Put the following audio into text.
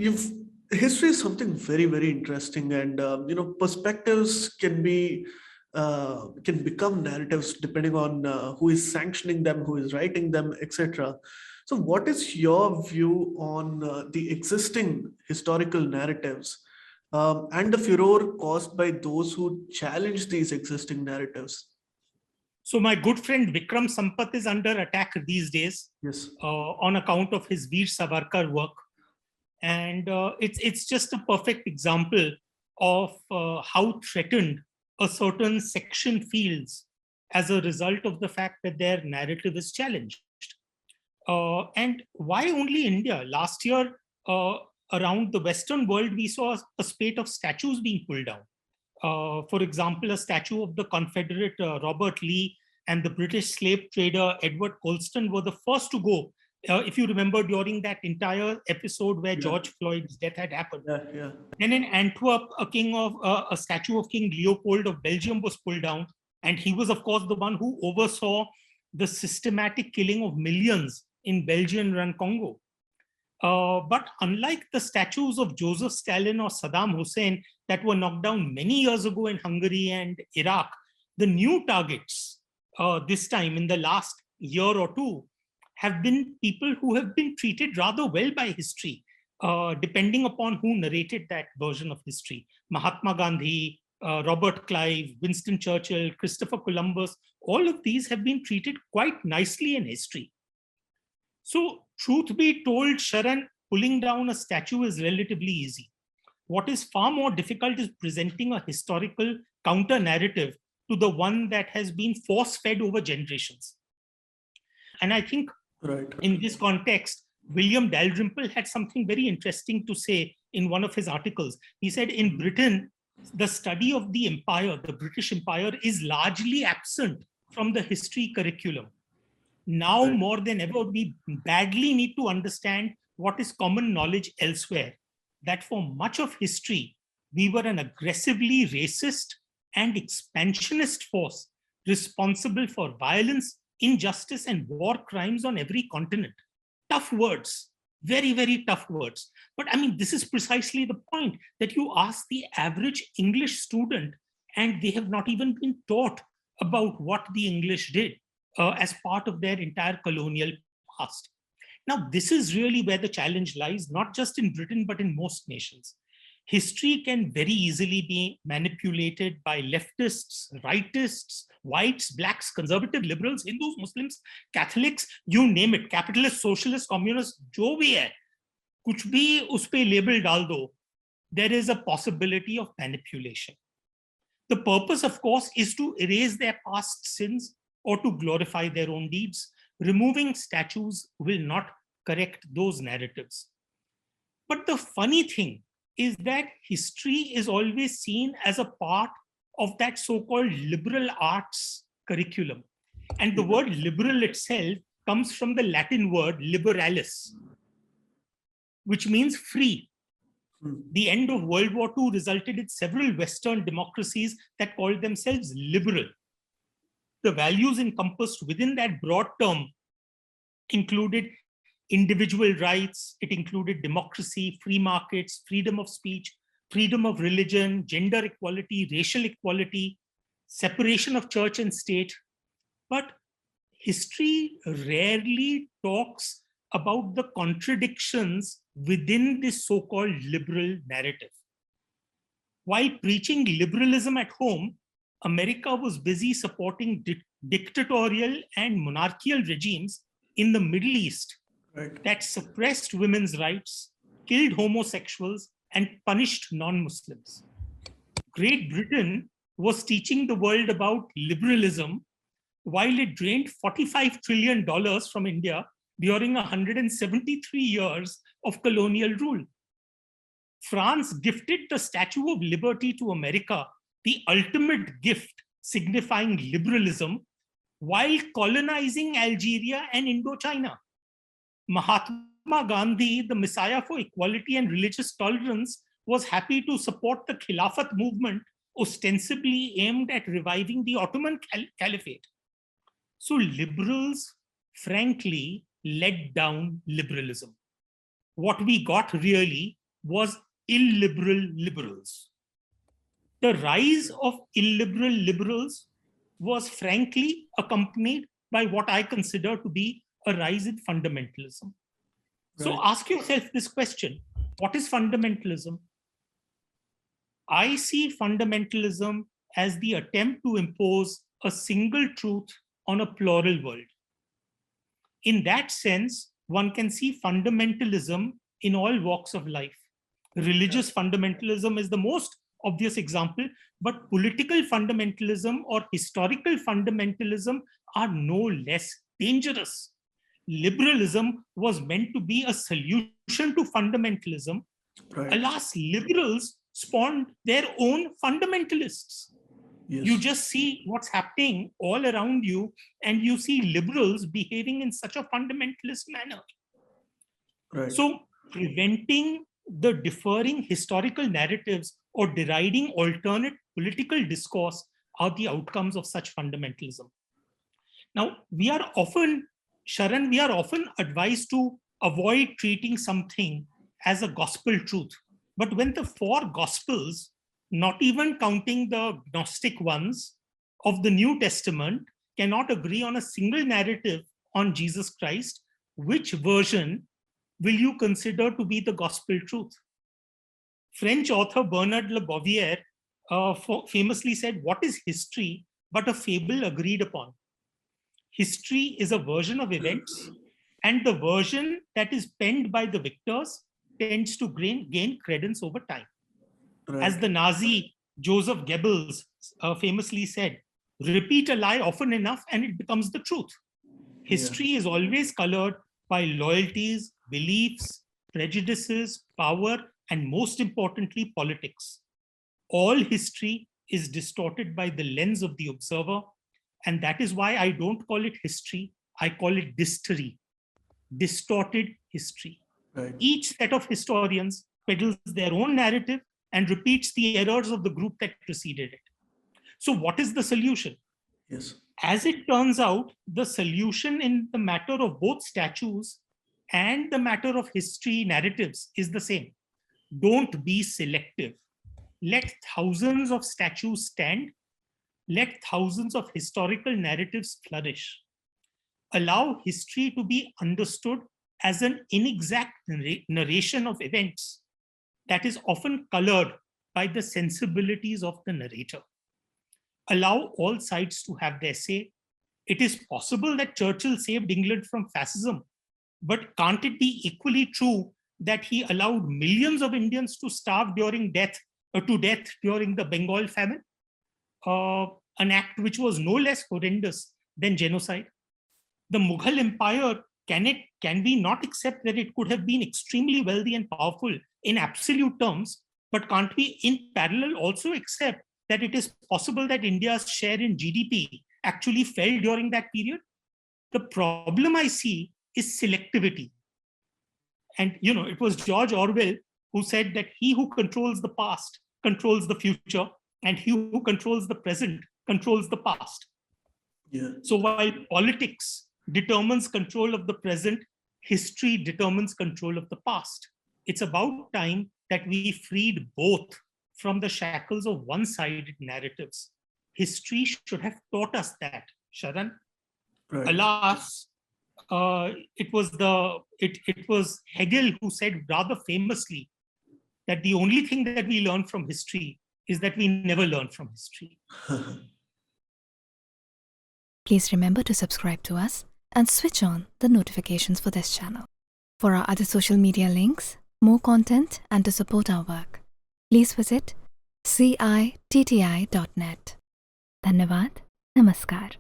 you've history is something very, very interesting, and perspectives can become narratives depending on who is sanctioning them, who is writing them, etc. So, what is your view on the existing historical narratives and the furor caused by those who challenge these existing narratives? So my good friend Vikram Sampath is under attack these days, yes, on account of his Veer Savarkar work. And it's just a perfect example of how threatened a certain section feels as a result of the fact that their narrative is challenged. And why only India? Last year, around the Western world, we saw a spate of statues being pulled down. For example, a statue of the Confederate Robert Lee and the British slave trader Edward Colston were the first to go. If you remember, during that entire episode where George Floyd's death had happened. Then in Antwerp, a statue of King Leopold of Belgium was pulled down. And he was, of course, the one who oversaw the systematic killing of millions in Belgian-run Congo. But unlike the statues of Joseph Stalin or Saddam Hussein that were knocked down many years ago in Hungary and Iraq, the new targets this time in the last year or two have been people who have been treated rather well by history, depending upon who narrated that version of history. Mahatma Gandhi, Robert Clive, Winston Churchill, Christopher Columbus, all of these have been treated quite nicely in history. So, truth be told, Sharan, pulling down a statue is relatively easy. What is far more difficult is presenting a historical counter-narrative to the one that has been force-fed over generations. And I think in this context, William Dalrymple had something very interesting to say in one of his articles. He said, in Britain, the study of the empire, the British Empire, is largely absent from the history curriculum. Now more than ever, we badly need to understand what is common knowledge elsewhere, that for much of history, we were an aggressively racist and expansionist force responsible for violence, injustice, and war crimes on every continent. Tough words, very, very tough words. But I mean, this is precisely the point, that you ask the average English student and they have not even been taught about what the English did as part of their entire colonial past. Now, this is really where the challenge lies, not just in Britain, but in most nations. History can very easily be manipulated by leftists, rightists, whites, blacks, conservative, liberals, Hindus, Muslims, Catholics, you name it, capitalists, socialists, communists, jo bhi hai, kuch bhi us pe label dal do, there is a possibility of manipulation. The purpose, of course, is to erase their past sins or to glorify their own deeds. Removing statues will not correct those narratives. But the funny thing is that history is always seen as a part of that so-called liberal arts curriculum. And the word liberal itself comes from the Latin word liberalis, which means free. The end of World War II resulted in several Western democracies that called themselves liberal. The values encompassed within that broad term included individual rights, it included democracy, free markets, freedom of speech, freedom of religion, gender equality, racial equality, separation of church and state. But history rarely talks about the contradictions within this so-called liberal narrative. While preaching liberalism at home, America was busy supporting dictatorial and monarchical regimes in the Middle East that suppressed women's rights, killed homosexuals, and punished non-Muslims. Great Britain was teaching the world about liberalism while it drained $45 trillion from India during 173 years of colonial rule. France gifted the Statue of Liberty to America, the ultimate gift signifying liberalism, while colonizing Algeria and Indochina. Mahatma Gandhi, the messiah for equality and religious tolerance, was happy to support the Khilafat movement, ostensibly aimed at reviving the Ottoman Caliphate. So liberals, frankly, led down liberalism. What we got really was illiberal liberals. The rise of illiberal liberals was frankly accompanied by what I consider to be a rise in fundamentalism. So Right. ask yourself this question: what is fundamentalism? I see fundamentalism as the attempt to impose a single truth on a plural world. In that sense, one can see fundamentalism in all walks of life. Religious fundamentalism is the most obvious example, but political fundamentalism or historical fundamentalism are no less dangerous. Liberalism was meant to be a solution to fundamentalism. Right. Alas, liberals spawned their own fundamentalists. Yes. You just see what's happening all around you, and you see liberals behaving in such a fundamentalist manner. Right. So, preventing the differing historical narratives or deriding alternate political discourse are the outcomes of such fundamentalism. Now, Sharan, we are often advised to avoid treating something as a gospel truth. But when the four gospels, not even counting the Gnostic ones of the New Testament, cannot agree on a single narrative on Jesus Christ, which version will you consider to be the gospel truth? French author Bernard Le Bovier famously said, "What is history but a fable agreed upon?" History is a version of events, and the version that is penned by the victors tends to gain credence over time. Right. As the Nazi Joseph Goebbels famously said, "Repeat a lie often enough and it becomes the truth." History is always colored by loyalties, beliefs, prejudices, power, and most importantly, politics. All history is distorted by the lens of the observer, and that is why I don't call it history, I call it dystory, distorted history. Right. Each set of historians peddles their own narrative and repeats the errors of the group that preceded it. So what is the solution? Yes. As it turns out, the solution in the matter of both statues and the matter of history narratives is the same. Don't be selective. Let thousands of statues stand. Let thousands of historical narratives flourish. Allow history to be understood as an inexact narration of events that is often colored by the sensibilities of the narrator. Allow all sides to have their say. It is possible that Churchill saved England from fascism, but can't it be equally true that he allowed millions of Indians to starve to death during the Bengal famine? An act which was no less horrendous than genocide. The Mughal Empire, can we not accept that it could have been extremely wealthy and powerful in absolute terms, but can't we in parallel also accept that it is possible that India's share in GDP actually fell during that period? The problem I see is selectivity. And it was George Orwell who said that he who controls the past controls the future, and he who controls the present controls the past. Yeah. So while politics determines control of the present, history determines control of the past. It's about time that we freed both from the shackles of one-sided narratives. History should have taught us that, Sharan. Right. Alas, it was Hegel who said rather famously that the only thing that we learn from history is that we never learn from history. Please remember to subscribe to us and switch on the notifications for this channel. For our other social media links, more content, and to support our work, please visit citti.net. Dhanyavad. Namaskar.